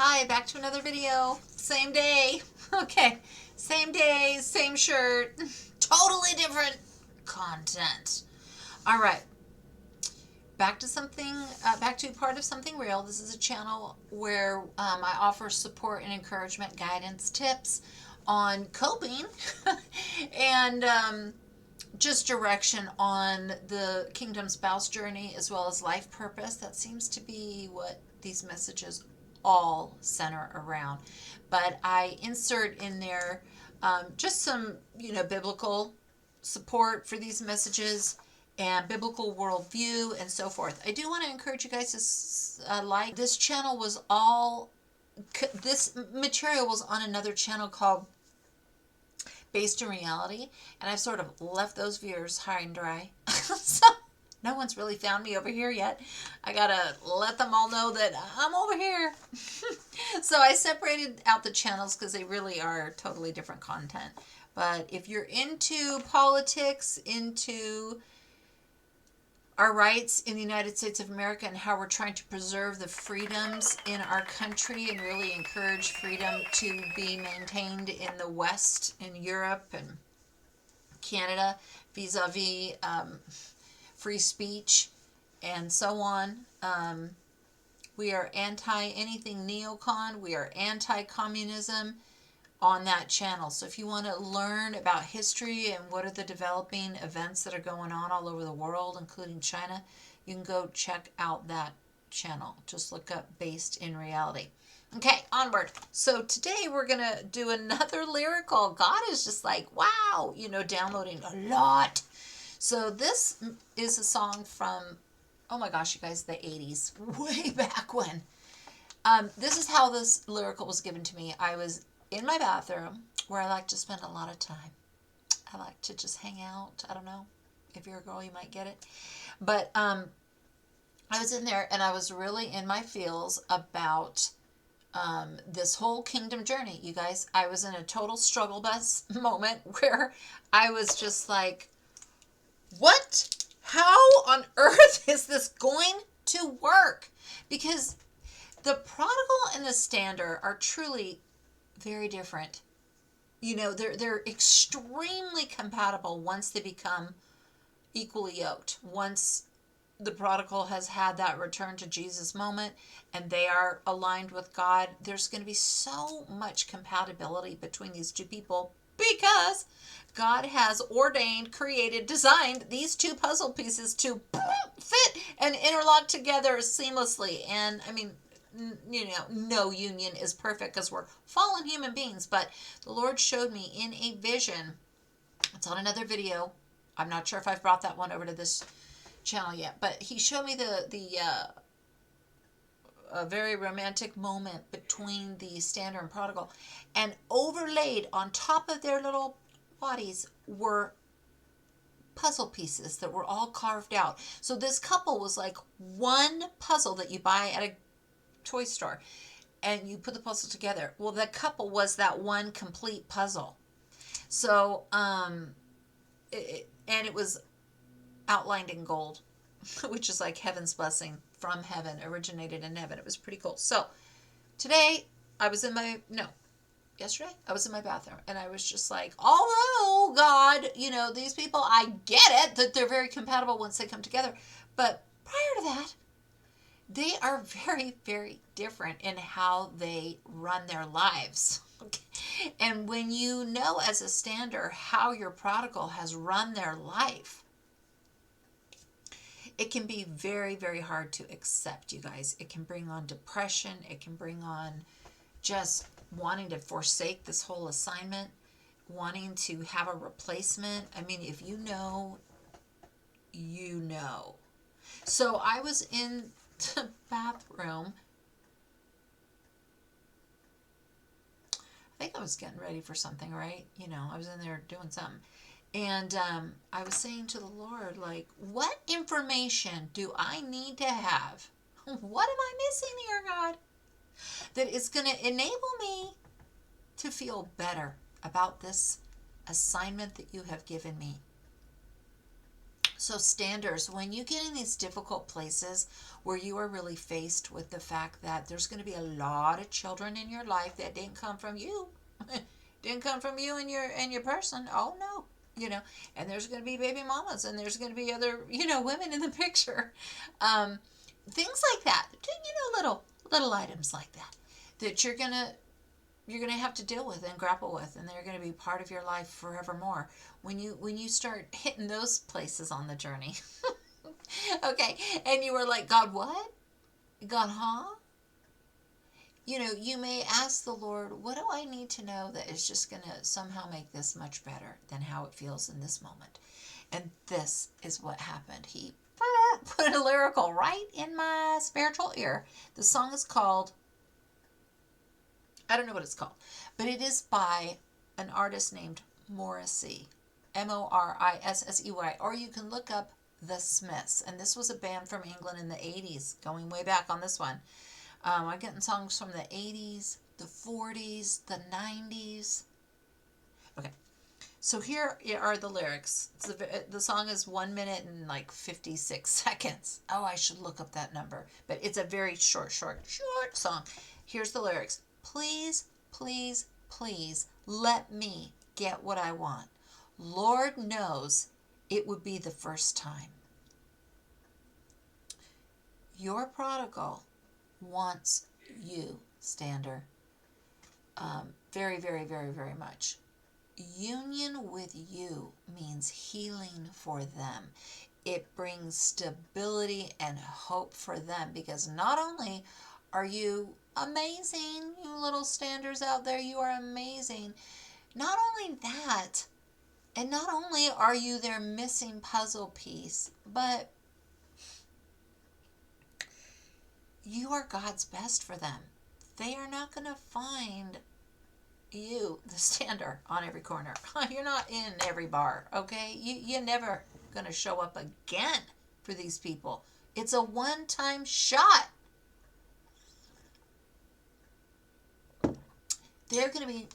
Hi, back to another video. Same day. Okay, same day, same shirt, totally different content. All right, back to part of Something Real. This is a channel where I offer support and encouragement, guidance, tips on coping, and just direction on the kingdom spouse journey as well as life purpose. That seems to be what these messages all center around. But I insert in there just some, biblical support for these messages and biblical worldview and so forth. I do want to encourage you guys to like this channel. This material was on another channel called Based in Reality, and I've sort of left those viewers high and dry. So no one's really found me over here yet. I gotta let them all know that I'm over here. So I separated out the channels because they really are totally different content. But if you're into politics, into our rights in the United States of America and how we're trying to preserve the freedoms in our country and really encourage freedom to be maintained in the West, in Europe and Canada, vis-a-vis free speech and so on. We are anti anything neocon. We are anti-communism on that channel. So if you want to learn about history and what are the developing events that are going on all over the world, including China, you can go check out that channel. Just look up Based in Reality. Okay, onward. So today we're going to do another lyrical. God is just like, wow, downloading a lot. So this is a song from, oh my gosh, you guys, the 80s, way back when. This is how this lyrical was given to me. I was in my bathroom where I like to spend a lot of time. I like to just hang out. I don't know. If you're a girl, you might get it. But I was in there and I was really in my feels about this whole kingdom journey, you guys. I was in a total struggle bus moment where I was just like, what? How on earth is this going to work? Because the prodigal and the stander are truly very different. They're extremely compatible once they become equally yoked. Once the prodigal has had that return to Jesus moment and they are aligned with God, there's going to be so much compatibility between these two people because God has ordained, created, designed these two puzzle pieces to fit and interlock together seamlessly. And I mean, no union is perfect because we're fallen human beings, but the Lord showed me in a vision. It's on another video. I'm not sure if I've brought that one over to this channel yet, but he showed me a very romantic moment between the stander and prodigal, and overlaid on top of their little bodies were puzzle pieces that were all carved out. So this couple was like one puzzle that you buy at a toy store and you put the puzzle together. Well, the couple was that one complete puzzle. So it was outlined in gold, which is like heaven's blessing from heaven, originated in heaven. It was pretty cool. So today yesterday I was in my bathroom and I was just like, although God, these people, I get it that they're very compatible once they come together, but prior to that, they are very, very different in how they run their lives. Okay. And when you know as a stander how your prodigal has run their life, it can be very, very hard to accept, you guys. It can bring on depression. It can bring on just wanting to forsake this whole assignment, wanting to have a replacement. I mean, if you know, you know. So I was in the bathroom. I think I was getting ready for something, right? I was in there doing something. And I was saying to the Lord, like, what information do I need to have? What am I missing here, God? That is going to enable me to feel better about this assignment that you have given me. So, standers, when you get in these difficult places where you are really faced with the fact that there's going to be a lot of children in your life that didn't come from you, didn't come from you and your person. Oh no, you know, and there's going to be baby mamas, and there's going to be other women in the picture, um, things like that. Little items like that that you're gonna have to deal with and grapple with, and they're gonna be part of your life forevermore. When you start hitting those places on the journey, okay, and you were like, God, what? God, huh? You may ask the Lord, what do I need to know that is just gonna somehow make this much better than how it feels in this moment? And this is what happened. He put a lyrical right in my spiritual ear. The song is called, I don't know what it's called, but it is by an artist named Morrissey, Morissey, or you can look up The Smiths. And this was a band from England in the 80s, going way back on this one. I'm getting songs from the 80s, the 40s, the 90s. Okay, so here are the lyrics. The song is 1 minute and like 56 seconds. Oh, I should look up that number. But it's a very short song. Here's the lyrics. Please, please, please let me get what I want. Lord knows it would be the first time. Your prodigal wants you, Stander, very, very, very, very much. Union with you means healing for them. It brings stability and hope for them, because not only are you amazing, you little standers out there, you are amazing. Not only that, and not only are you their missing puzzle piece, but you are God's best for them. They are not going to find you, the stander, on every corner. You're not in every bar, okay? You're never going to show up again for these people. It's a one-time shot. They're going to be,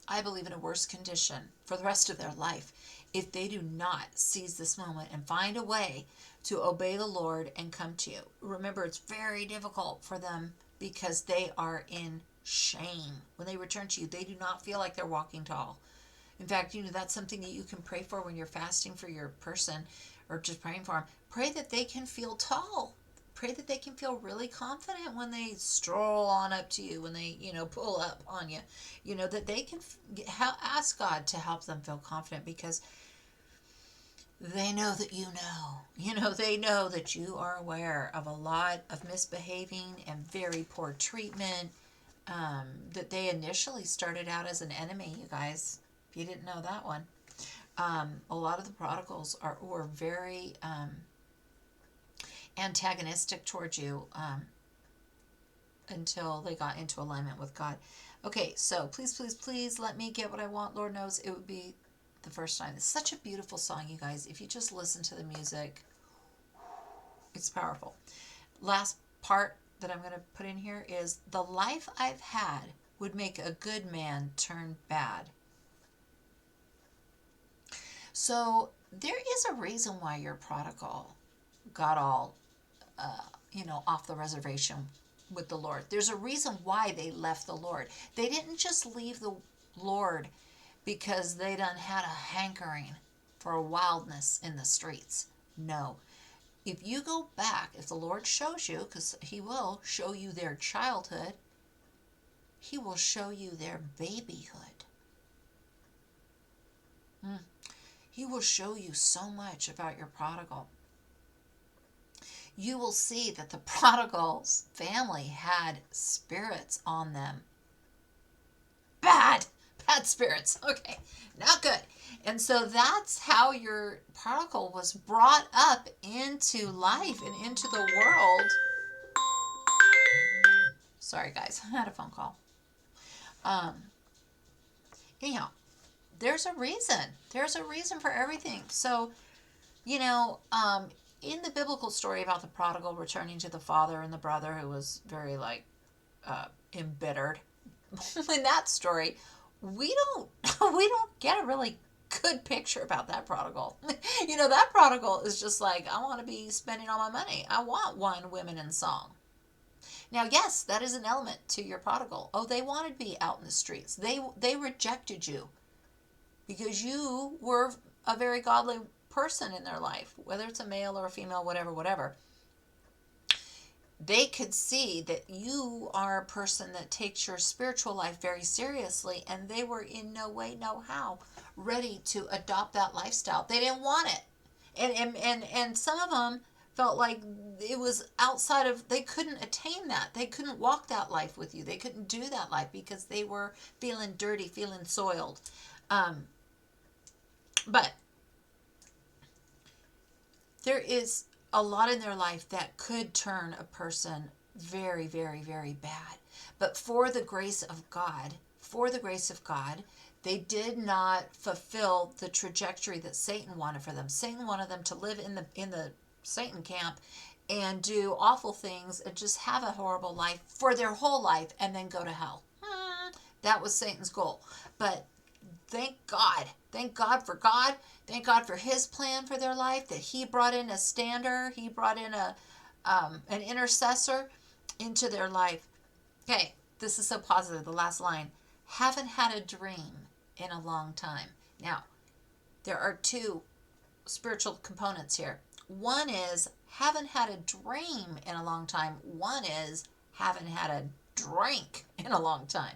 I believe, in a worse condition for the rest of their life if they do not seize this moment and find a way to obey the Lord and come to you. Remember, it's very difficult for them because they are in shame. When they return to you, they do not feel like they're walking tall. In fact, that's something that you can pray for when you're fasting for your person or just praying for them. Pray that they can feel tall. Pray that they can feel really confident when they stroll on up to you, when they, pull up on you. That they can ask God to help them feel confident, because they know that they know that you are aware of a lot of misbehaving and very poor treatment, that they initially started out as an enemy, you guys, if you didn't know that one. A lot of the prodigals were very antagonistic towards you until they got into alignment with God. Okay, so please, please, please let me get what I want. Lord knows it would be the first time. It's such a beautiful song, you guys. If you just listen to the music, it's powerful. Last part that I'm going to put in here is, the life I've had would make a good man turn bad. So there is a reason why your prodigal got all, off the reservation with the Lord. There's a reason why they left the Lord. They didn't just leave the Lord because they done had a hankering for a wildness in the streets. No. If you go back, if the Lord shows you, because he will show you their childhood, he will show you their babyhood. He will show you so much about your prodigal. You will see that the prodigal's family had spirits on them. Bad spirits. Okay, not good. And so that's how your prodigal was brought up into life and into the world. Sorry, guys, I had a phone call. Anyhow, there's a reason. There's a reason for everything. So, in the biblical story about the prodigal returning to the father and the brother who was very embittered, in that story, we don't get a really good picture about that prodigal. That prodigal is just like, I want to be spending all my money. I want wine, women, and song. Now, yes, that is an element to your prodigal. Oh, they wanted to be out in the streets. They rejected you because you were a very godly person in their life, whether it's a male or a female, whatever. They could see that you are a person that takes your spiritual life very seriously, and they were in no way, no how ready to adopt that lifestyle. They didn't want it. And some of them felt like it was outside of, they couldn't attain that. They couldn't walk that life with you. They couldn't do that life because they were feeling dirty, feeling soiled. But there is a lot in their life that could turn a person very, very, very bad. But for the grace of God, they did not fulfill the trajectory that Satan wanted for them. Satan wanted them to live in the Satan camp and do awful things and just have a horrible life for their whole life and then go to hell. That was Satan's goal. But thank God. Thank God for God. Thank God for his plan for their life, that he brought in a stander. He brought in an intercessor into their life. Okay, this is so positive. The last line. Haven't had a dream in a long time. Now, there are two spiritual components here. One is haven't had a dream in a long time. One is haven't had a drink in a long time.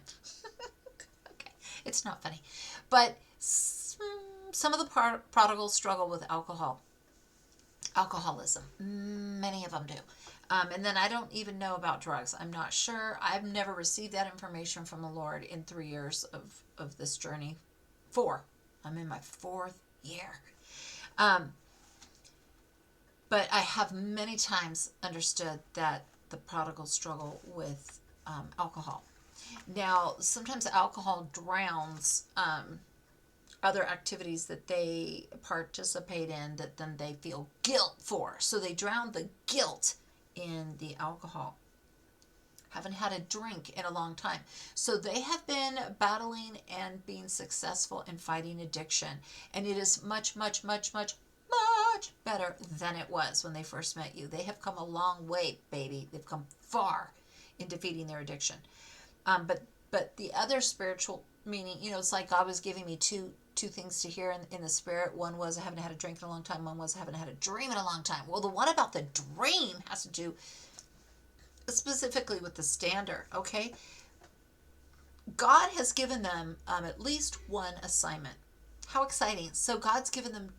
Okay, it's not funny. But some of the prodigals struggle with alcoholism. Many of them do. And then I don't even know about drugs. I'm not sure. I've never received that information from the Lord in 3 years of this journey. 4. I'm in my 4th year. But I have many times understood that the prodigals struggle with alcohol. Now, sometimes alcohol drowns other activities that they participate in that then they feel guilt for. So they drown the guilt in the alcohol. Haven't had a drink in a long time. So they have been battling and being successful in fighting addiction. And it is much, much, much, much, much better than it was when they first met you. They have come a long way, baby. They've come far in defeating their addiction. But the other spiritual meaning, it's like God was giving me two things to hear in the spirit. One was I haven't had a drink in a long time. One was I haven't had a dream in a long time. Well, the one about the dream has to do specifically with the stander, okay? God has given them at least one assignment. How exciting. So God's given them,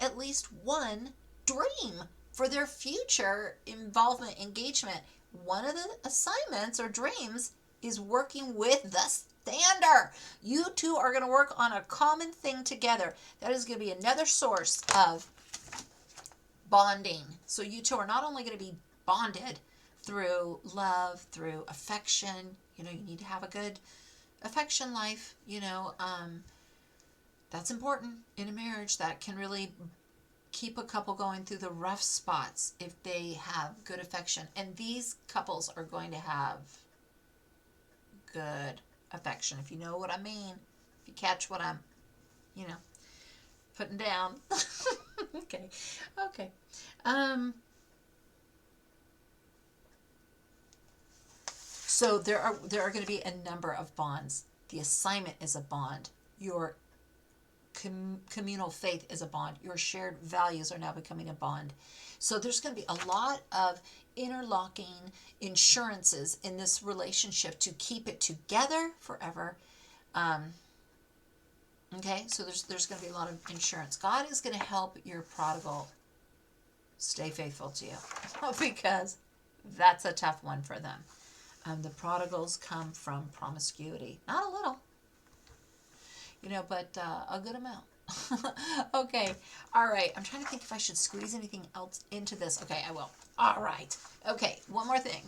at least one dream for their future involvement, engagement. One of the assignments or dreams is working with the stander. You two are going to work on a common thing together. That is going to be another source of bonding. So you two are not only going to be bonded through love, through affection. You need to have a good affection life. That's important in a marriage. That can really keep a couple going through the rough spots if they have good affection. And these couples are going to have good affection, if you know what I mean. If you catch what I'm, putting down. Okay. So there are going to be a number of bonds. The assignment is a bond. Your communal faith is a bond. Your shared values are now becoming a bond. So there's going to be a lot of interlocking insurances in this relationship to keep it together forever. Okay, so there's going to be a lot of insurance. God is going to help your prodigal stay faithful to you because that's a tough one for them. The prodigals come from promiscuity. Not a little, but a good amount. Okay. All right. I'm trying to think if I should squeeze anything else into this. Okay, I will. All right. Okay, one more thing.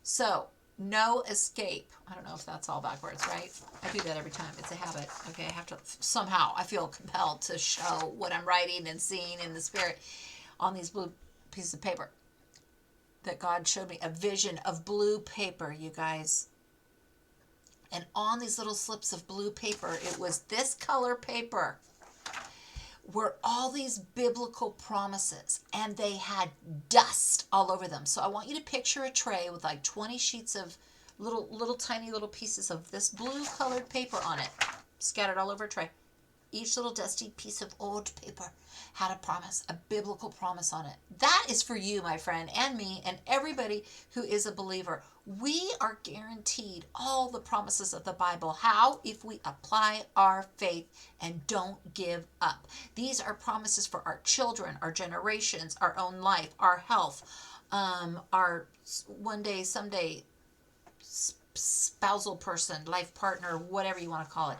So, no escape. I don't know if that's all backwards, right? I do that every time. It's a habit. Okay, I have to, somehow, I feel compelled to show what I'm writing and seeing in the spirit on these blue pieces of paper. That God showed me a vision of blue paper, you guys. And on these little slips of blue paper, it was this color paper, were all these biblical promises, and they had dust all over them. So I want you to picture a tray with like 20 sheets of little tiny little pieces of this blue colored paper on it, scattered all over a tray. Each little dusty piece of old paper had a promise, a biblical promise on it. That is for you, my friend, and me, and everybody who is a believer. We are guaranteed all the promises of the Bible. How? If we apply our faith and don't give up. These are promises for our children, our generations, our own life, our health, our one day, someday spousal person, life partner, whatever you want to call it.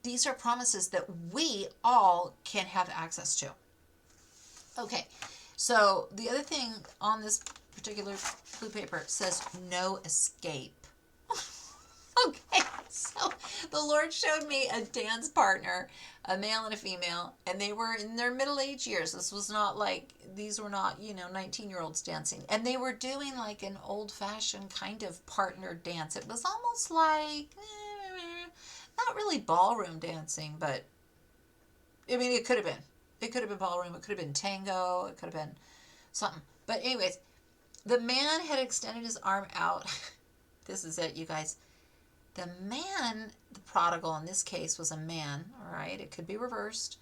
These are promises that we all can have access to. Okay, so the other thing on this particular blue paper says no escape. Okay, so the Lord showed me a dance partner, a male and a female, and they were in their middle-aged years. This was not like, these were not, 19-year-olds dancing. And they were doing like an old-fashioned kind of partner dance. It was almost like, not really ballroom dancing, but I mean, it could have been. It could have been ballroom. It could have been tango. It could have been something. But anyways, the man had extended his arm out. This is it, you guys. The man, the prodigal in this case was a man, all right? It could be reversed.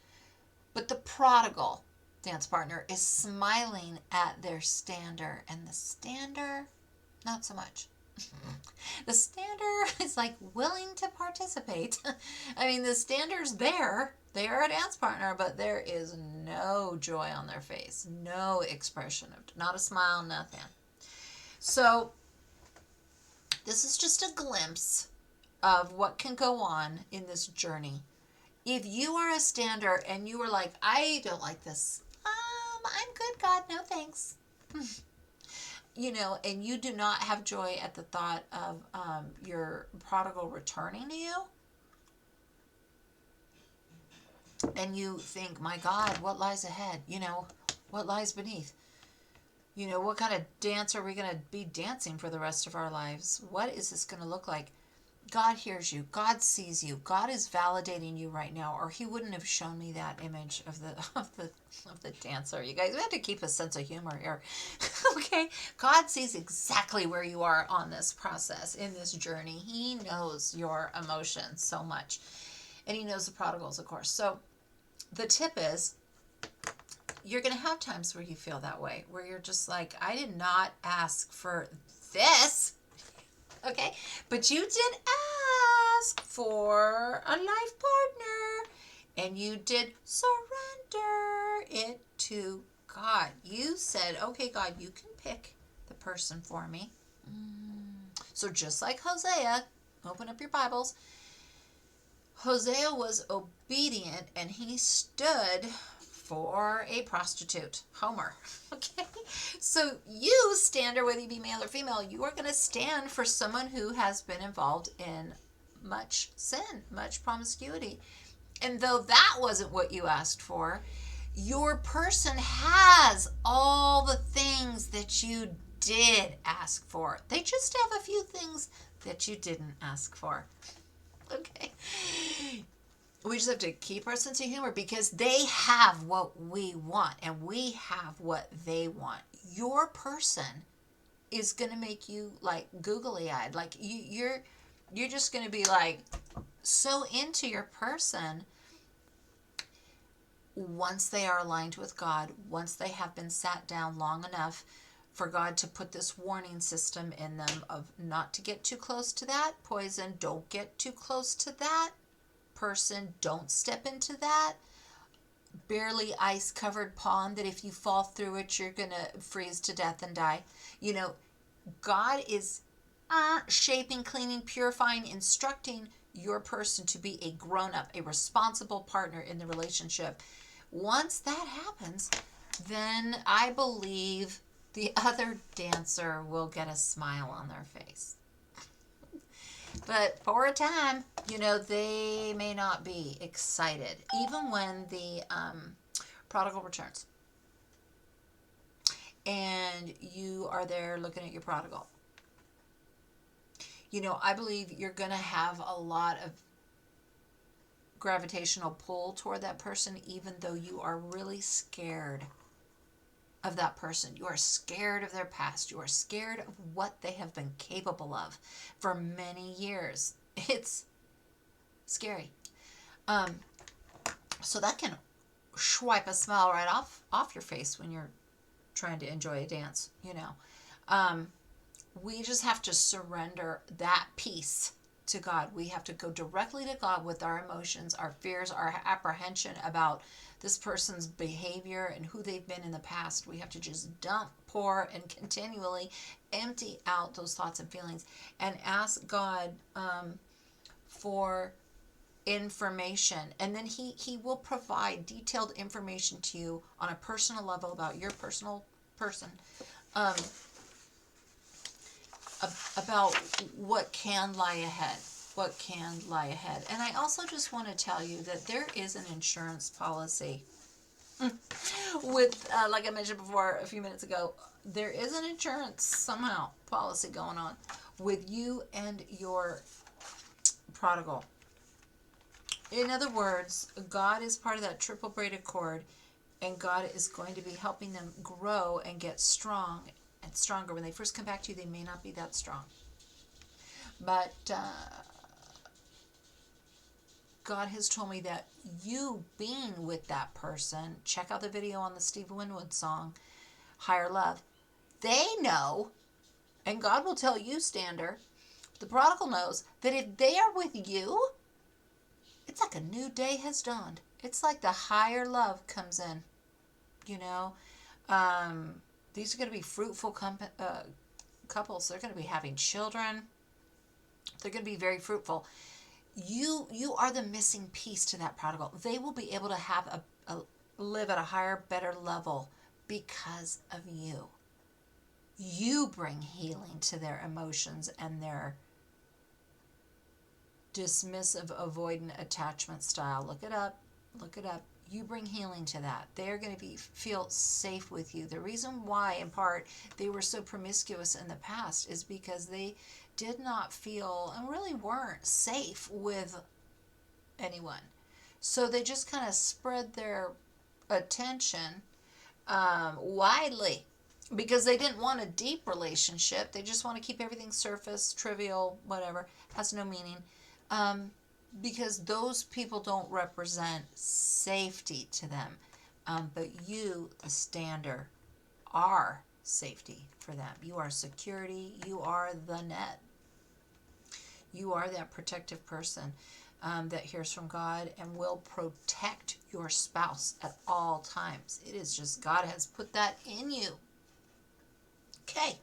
But the prodigal dance partner is smiling at their stander, and the stander, not so much. The stander is like willing to participate. I mean, the stander's there. They are a dance partner, but there is no joy on their face. No expression of, not a smile, nothing. So this is just a glimpse of what can go on in this journey. If you are a stander and you are like, I don't like this. I'm good, God, no thanks. And you do not have joy at the thought of your prodigal returning to you. And you think, my God, what lies ahead? What lies beneath? What kind of dance are we going to be dancing for the rest of our lives? What is this going to look like? God hears you. God sees you. God is validating you right now, or he wouldn't have shown me that image of the dancer. You guys, we have to keep a sense of humor here. Okay? God sees exactly where you are on this process, in this journey. He knows your emotions so much. And he knows the prodigals, of course. So the tip is, you're going to have times where you feel that way, where you're just like, I did not ask for this. Okay, but you did ask for a life partner, and you did surrender it to God. You said, okay, God, you can pick the person for me. So just like Hosea, open up your Bibles. Hosea was obedient, and he stood for a prostitute, Homer. Okay, so you, stander, whether you be male or female, you are going to stand for someone who has been involved in much sin, much promiscuity. And though that wasn't what you asked for, your person has all the things that you did ask for. They just have a few things that you didn't ask for. Okay. We just have to keep our sense of humor, because they have what we want and we have what they want. Your person is going to make you like googly eyed. Like you're just going to be like so into your person once they are aligned with God, once they have been sat down long enough for God to put this warning system in them of not to get too close to that poison. Don't get too close to that person. Don't step into that barely ice covered pond that if you fall through it, you're going to freeze to death and die. God is shaping, cleaning, purifying, instructing your person to be a grown-up, a responsible partner in the relationship. Once that happens, then I believe the other dancer will get a smile on their face. But for a time, they may not be excited, even when the prodigal returns. And you are there looking at your prodigal. You know, I believe you're going to have a lot of gravitational pull toward that person, even though you are really scared of that person. You are scared of their past. You are scared of what they have been capable of for many years. It's scary. Um, so that can swipe a smile right off your face when you're trying to enjoy a dance, you know. We just have to surrender that piece to God. We have to go directly to God with our emotions, our fears, our apprehension about this person's behavior and who they've been in the past. We have to just dump, pour, and continually empty out those thoughts and feelings and ask God for information. And then he will provide detailed information to you on a personal level about your personal person. Um, about what can lie ahead. What can lie ahead. And I also just want to tell you that there is an insurance policy with, like I mentioned before a few minutes ago, there is an insurance somehow policy going on with you and your prodigal. In other words, God is part of that triple braided cord, and God is going to be helping them grow and get strong and stronger. When they first come back to you, they may not be that strong. But God has told me that you being with that person, check out the video on the Steve Winwood song, Higher Love. They know, and God will tell you, Stander, the prodigal knows that if they are with you, it's like a new day has dawned. It's like the higher love comes in, you know. These are going to be fruitful couples. They're going to be having children. They're going to be very fruitful. You are the missing piece to that prodigal. They will be able to have live at a higher, better level because of you. You bring healing to their emotions and their dismissive, avoidant attachment style. Look it up. Look it up. You bring healing to that. They're going to feel safe with you. The reason why, in part, they were so promiscuous in the past is because they did not feel and really weren't safe with anyone. So they just kind of spread their attention widely because they didn't want a deep relationship. They just want to keep everything surface, trivial, whatever, has no meaning. Because those people don't represent safety to them. But you, the Stander, are safety for them. You are security. You are the net. You are that protective person that hears from God and will protect your spouse at all times. It is just God has put that in you. Okay.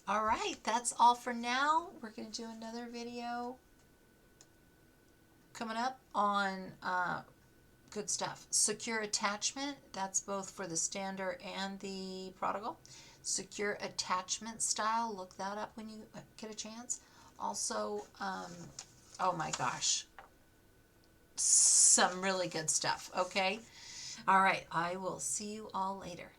All right. That's all for now. We're going to do another video coming up on good stuff. Secure attachment. That's both for the Stander and the prodigal. Secure attachment style. Look that up when you get a chance. Also, oh my gosh, some really good stuff. Okay. All right. I will see you all later.